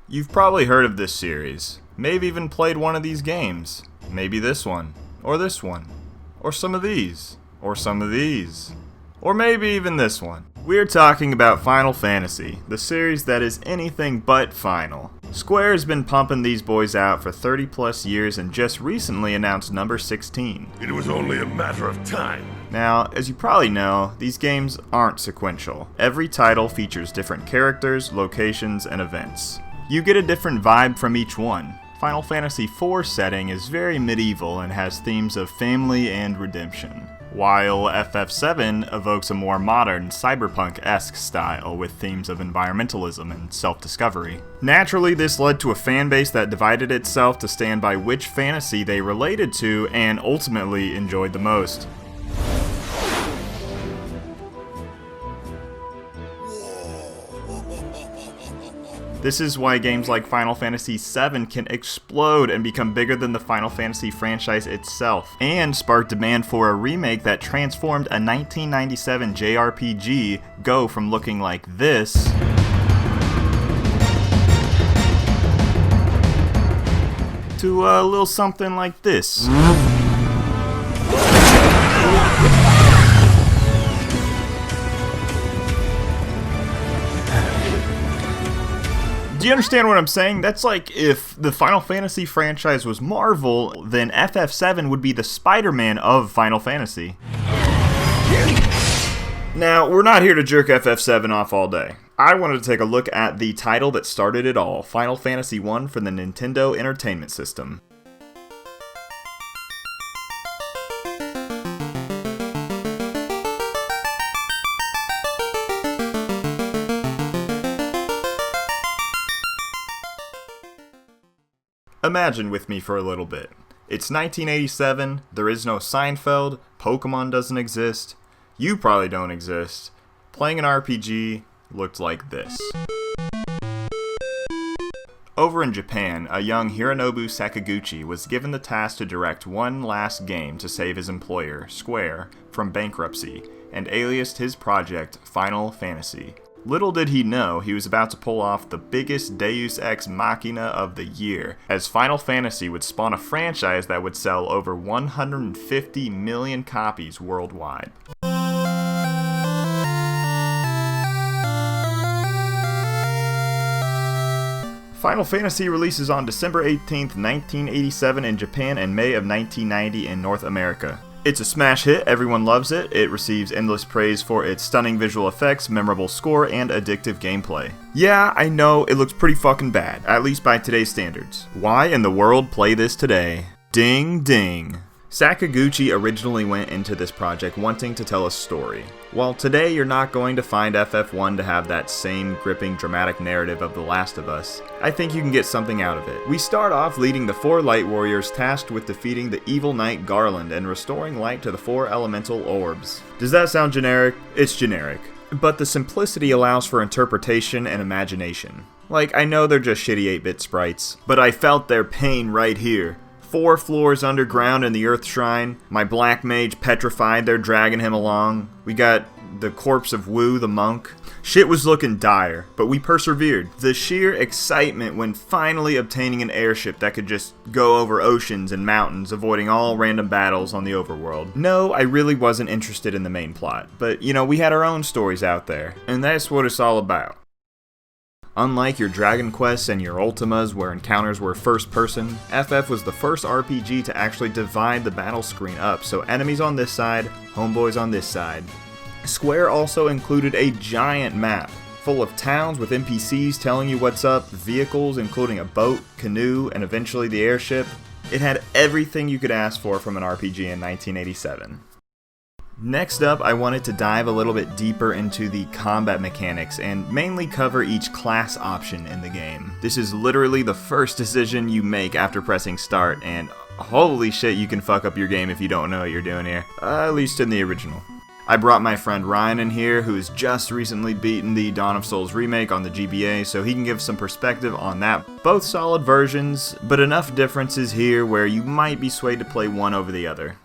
You've probably heard of this series, maybe even played one of these games. Maybe this one, or this one, or some of these, or some of these, or maybe even this one. We're talking about Final Fantasy, the series that is anything but final. Square has been pumping these boys out for 30 plus years and just recently announced number 16. It was only a matter of time. Now, as you probably know, these games aren't sequential. Every title features different characters, locations, and events. You get a different vibe from each one. Final Fantasy IV's setting is very medieval and has themes of family and redemption, while FF7 evokes a more modern, cyberpunk-esque style with themes of environmentalism and self-discovery. Naturally, this led to a fanbase that divided itself to stand by which fantasy they related to and ultimately enjoyed the most. This is why games like Final Fantasy VII can explode and become bigger than the Final Fantasy franchise itself, and spark demand for a remake that transformed a 1997 JRPG go from looking like this to a little something like this. Do you understand what I'm saying? That's like if the Final Fantasy franchise was Marvel, then FF7 would be the Spider-Man of Final Fantasy. Now, we're not here to jerk FF7 off all day. I wanted to take a look at the title that started it all, Final Fantasy I for the Nintendo Entertainment System. Imagine with me for a little bit. It's 1987, there is no Seinfeld, Pokemon doesn't exist, you probably don't exist. Playing an RPG looked like this. Over in Japan, a young Hironobu Sakaguchi was given the task to direct one last game to save his employer, Square, from bankruptcy, and aliased his project Final Fantasy. Little did he know he was about to pull off the biggest Deus Ex Machina of the year, as Final Fantasy would spawn a franchise that would sell over 150 million copies worldwide. Final Fantasy releases on December 18th, 1987 in Japan and May of 1990 in North America. It's a smash hit, everyone loves it. It receives endless praise for its stunning visual effects, memorable score, and addictive gameplay. Yeah, I know, it looks pretty fucking bad, at least by today's standards. Why in the world play this today? Ding ding. Sakaguchi originally went into this project wanting to tell a story. While today you're not going to find FF1 to have that same gripping dramatic narrative of The Last of Us, I think you can get something out of it. We start off leading the 4 light warriors tasked with defeating the evil knight Garland and restoring light to the 4 elemental orbs. Does that sound generic? It's generic. But the simplicity allows for interpretation and imagination. Like, I know they're just shitty 8-bit sprites, but I felt their pain right here. 4 floors underground in the Earth Shrine. My black mage petrified, they're dragging him along. We got the corpse of Wu, the monk. Shit was looking dire, but we persevered. The sheer excitement when finally obtaining an airship that could just go over oceans and mountains, avoiding all random battles on the overworld. No, I really wasn't interested in the main plot, but you know, we had our own stories out there, and that's what it's all about. Unlike your Dragon Quests and your Ultimas where encounters were first person, FF was the first RPG to actually divide the battle screen up, so enemies on this side, homeboys on this side. Square also included a giant map, full of towns with NPCs telling you what's up, vehicles including a boat, canoe, and eventually the airship. It had everything you could ask for from an RPG in 1987. Next up, I wanted to dive a little bit deeper into the combat mechanics and mainly cover each class option in the game. This is literally the first decision you make after pressing start, and holy shit, you can fuck up your game if you don't know what you're doing here, at least in the original. I brought my friend Ryan in here, who's just recently beaten the Dawn of Souls remake on the GBA, so he can give some perspective on that. Both solid versions, but enough differences here where you might be swayed to play one over the other.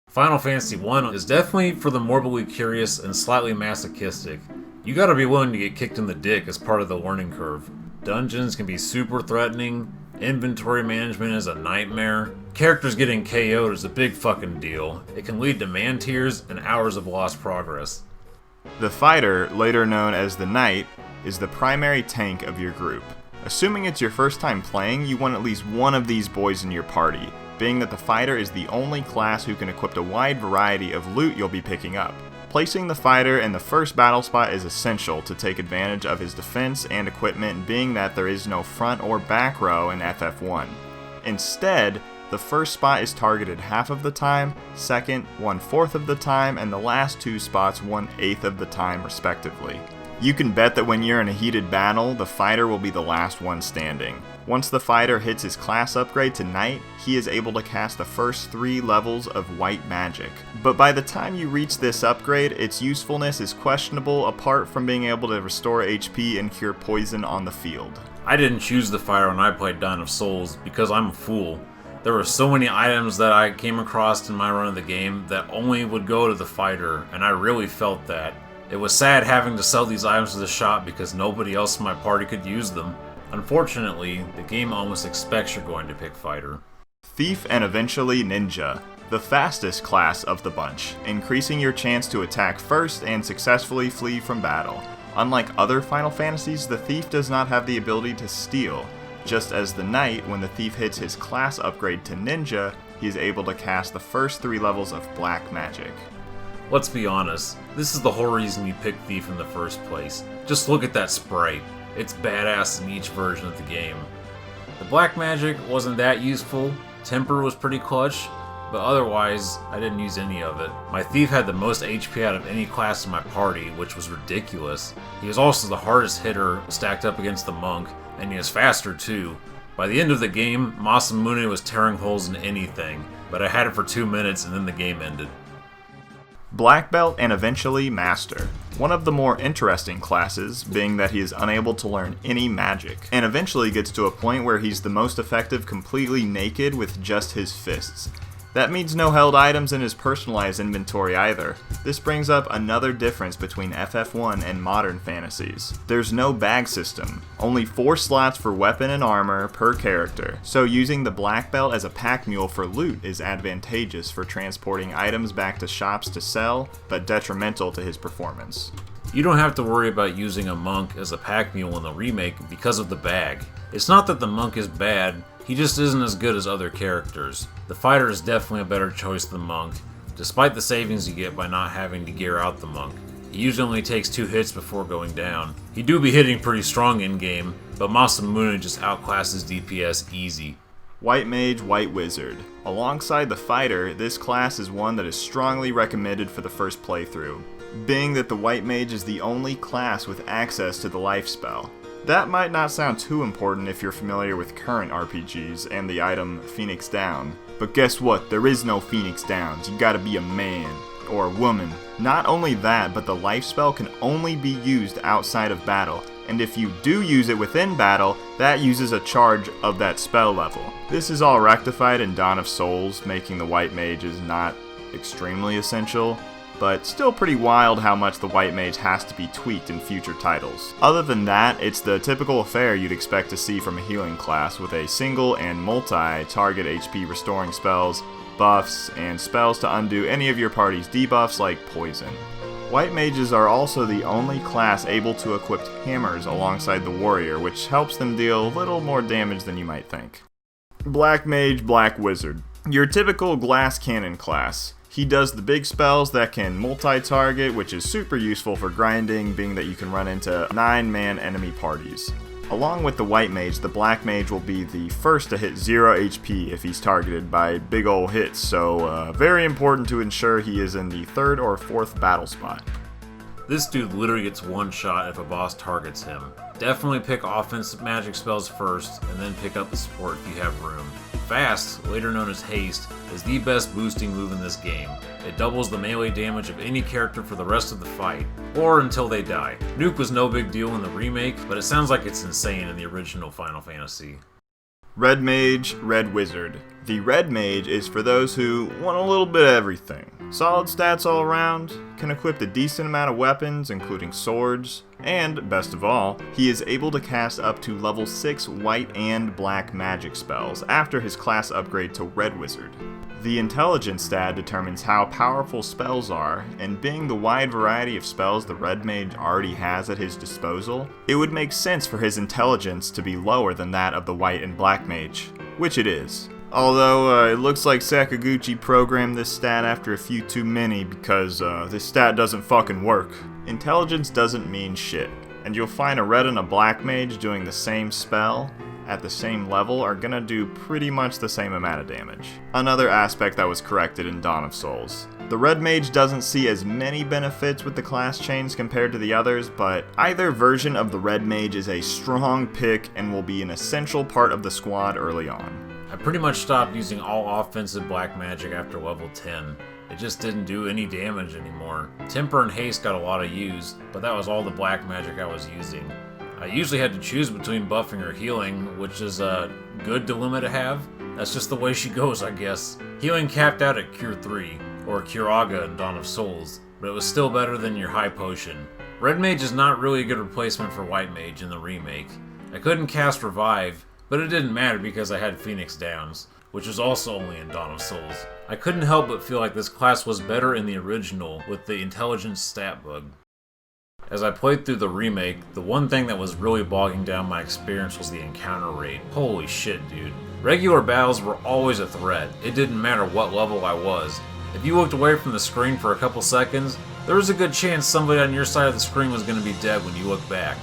Final Fantasy I is definitely for the morbidly curious and slightly masochistic. You gotta be willing to get kicked in the dick as part of the learning curve. Dungeons can be super threatening, inventory management is a nightmare, characters getting KO'd is a big fucking deal. It can lead to man tears and hours of lost progress. The fighter, later known as the knight, is the primary tank of your group. Assuming it's your first time playing, you want at least one of these boys in your party, being that the fighter is the only class who can equip a wide variety of loot you'll be picking up. Placing the fighter in the first battle spot is essential to take advantage of his defense and equipment, being that there is no front or back row in FF1. Instead, the first spot is targeted half of the time, second 1/4 of the time, and the last two spots 1/8 of the time respectively. You can bet that when you're in a heated battle, the fighter will be the last one standing. Once the fighter hits his class upgrade to Knight, he is able to cast the first 3 levels of white magic. But by the time you reach this upgrade, its usefulness is questionable apart from being able to restore HP and cure poison on the field. I didn't choose the fighter when I played Dawn of Souls because I'm a fool. There were so many items that I came across in my run of the game that only would go to the fighter, and I really felt that. It was sad having to sell these items to the shop because nobody else in my party could use them. Unfortunately, the game almost expects you're going to pick fighter. Thief and eventually Ninja, the fastest class of the bunch, increasing your chance to attack first and successfully flee from battle. Unlike other Final Fantasies, the Thief does not have the ability to steal. Just as the Knight, when the Thief hits his class upgrade to Ninja, he is able to cast the first 3 levels of black magic. Let's be honest, this is the whole reason you picked Thief in the first place. Just look at that sprite. It's badass in each version of the game. The black magic wasn't that useful, Temper was pretty clutch, but otherwise, I didn't use any of it. My Thief had the most HP out of any class in my party, which was ridiculous. He was also the hardest hitter stacked up against the Monk, and he was faster too. By the end of the game, Masamune was tearing holes in anything, but I had it for 2 minutes and then the game ended. Black Belt and eventually Master. One of the more interesting classes, being that he is unable to learn any magic, and eventually gets to a point where he's the most effective completely naked with just his fists. That means no held items in his personalized inventory either. This brings up another difference between FF1 and modern fantasies. There's no bag system, only 4 slots for weapon and armor per character, so using the Black Belt as a pack mule for loot is advantageous for transporting items back to shops to sell, but detrimental to his performance. You don't have to worry about using a monk as a pack mule in the remake because of the bag. It's not that the monk is bad, he just isn't as good as other characters. The fighter is definitely a better choice than monk, despite the savings you get by not having to gear out the monk. He usually only takes 2 hits before going down. He do be hitting pretty strong in-game, but Masamune just outclasses DPS easy. White Mage, White Wizard. Alongside the fighter, this class is one that is strongly recommended for the first playthrough, being that the White Mage is the only class with access to the life spell. That might not sound too important if you're familiar with current RPGs and the item Phoenix Down, but guess what, there is no Phoenix Downs, you gotta be a man, or a woman. Not only that, but the life spell can only be used outside of battle, and if you do use it within battle, that uses a charge of that spell level. This is all rectified in Dawn of Souls, making the White Mages not extremely essential, but still pretty wild how much the White Mage has to be tweaked in future titles. Other than that, it's the typical affair you'd expect to see from a healing class, with a single and multi-target HP restoring spells, buffs, and spells to undo any of your party's debuffs like poison. White Mages are also the only class able to equip hammers alongside the warrior, which helps them deal a little more damage than you might think. Black Mage, Black Wizard. Your typical glass cannon class. He does the big spells that can multi-target, which is super useful for grinding, being that you can run into 9-man enemy parties. Along with the White Mage, the Black Mage will be the first to hit 0 HP if he's targeted by big ol' hits, so very important to ensure he is in the 3rd or 4th battle spot. This dude literally gets 1 shot if a boss targets him. Definitely pick offensive magic spells first, and then pick up the support if you have room. Fast, later known as Haste, is the best boosting move in this game. It doubles the melee damage of any character for the rest of the fight, or until they die. Nuke was no big deal in the remake, but it sounds like it's insane in the original Final Fantasy. Red Mage, Red Wizard. The Red Mage is for those who want a little bit of everything. Solid stats all around, can equip a decent amount of weapons, including swords, and, best of all, he is able to cast up to level 6 white and black magic spells after his class upgrade to Red Wizard. The intelligence stat determines how powerful spells are, and being the wide variety of spells the Red Mage already has at his disposal, it would make sense for his intelligence to be lower than that of the White and Black Mage, which it is. Although, it looks like Sakaguchi programmed this stat after a few too many because, this stat doesn't fucking work. Intelligence doesn't mean shit, and you'll find a Red and a Black Mage doing the same spell at the same level are gonna do pretty much the same amount of damage. Another aspect that was corrected in Dawn of Souls. The Red Mage doesn't see as many benefits with the class change compared to the others, but either version of the Red Mage is a strong pick and will be an essential part of the squad early on. I pretty much stopped using all offensive black magic after level 10. It just didn't do any damage anymore. Temper and Haste got a lot of use, but that was all the black magic I was using. I usually had to choose between buffing or healing, which is a good dilemma to have. That's just the way she goes, I guess. Healing capped out at Cure 3, or Curaga in Dawn of Souls, but it was still better than your high potion. Red Mage is not really a good replacement for White Mage in the remake. I couldn't cast Revive, but it didn't matter because I had Phoenix Downs, which was also only in Dawn of Souls. I couldn't help but feel like this class was better in the original with the intelligence stat bug. As I played through the remake, the one thing that was really bogging down my experience was the encounter rate. Holy shit, dude. Regular battles were always a threat. It didn't matter what level I was. If you looked away from the screen for a couple seconds, there was a good chance somebody on your side of the screen was going to be dead when you looked back.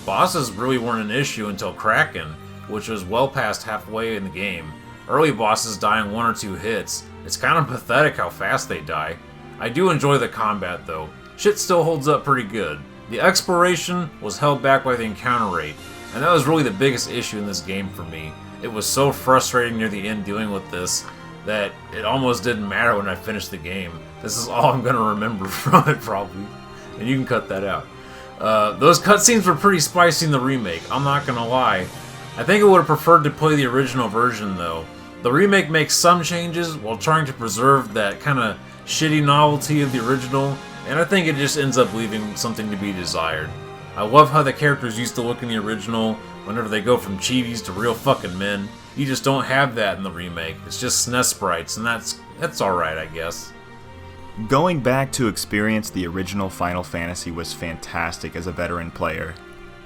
Bosses really weren't an issue until Kraken, which was well past halfway in the game. Early bosses die in 1 or 2 hits. It's kind of pathetic how fast they die. I do enjoy the combat though. Shit still holds up pretty good. The exploration was held back by the encounter rate, and that was really the biggest issue in this game for me. It was so frustrating near the end dealing with this that it almost didn't matter when I finished the game. This is all I'm going to remember from it probably, and you can cut that out. Those cutscenes were pretty spicy in the remake, I'm not going to lie. I think I would have preferred to play the original version though. The remake makes some changes while trying to preserve that kind of shitty novelty of the original, and I think it just ends up leaving something to be desired. I love how the characters used to look in the original whenever they go from chibis to real fucking men. You just don't have that in the remake. It's just SNES sprites, and that's alright, I guess. Going back to experience the original Final Fantasy was fantastic as a veteran player.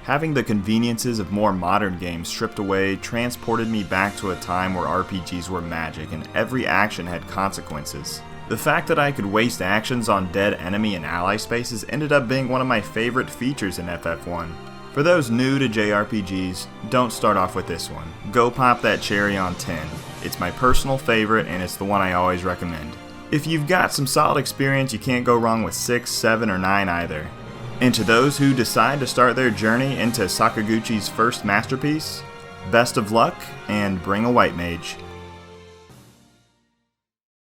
Having the conveniences of more modern games stripped away transported me back to a time where RPGs were magic and every action had consequences. The fact that I could waste actions on dead enemy and ally spaces ended up being one of my favorite features in FF1. For those new to JRPGs, don't start off with this one. Go pop that cherry on 10. It's my personal favorite and it's the one I always recommend. If you've got some solid experience, you can't go wrong with 6, 7, or 9 either. And to those who decide to start their journey into Sakaguchi's first masterpiece, best of luck and bring a White Mage.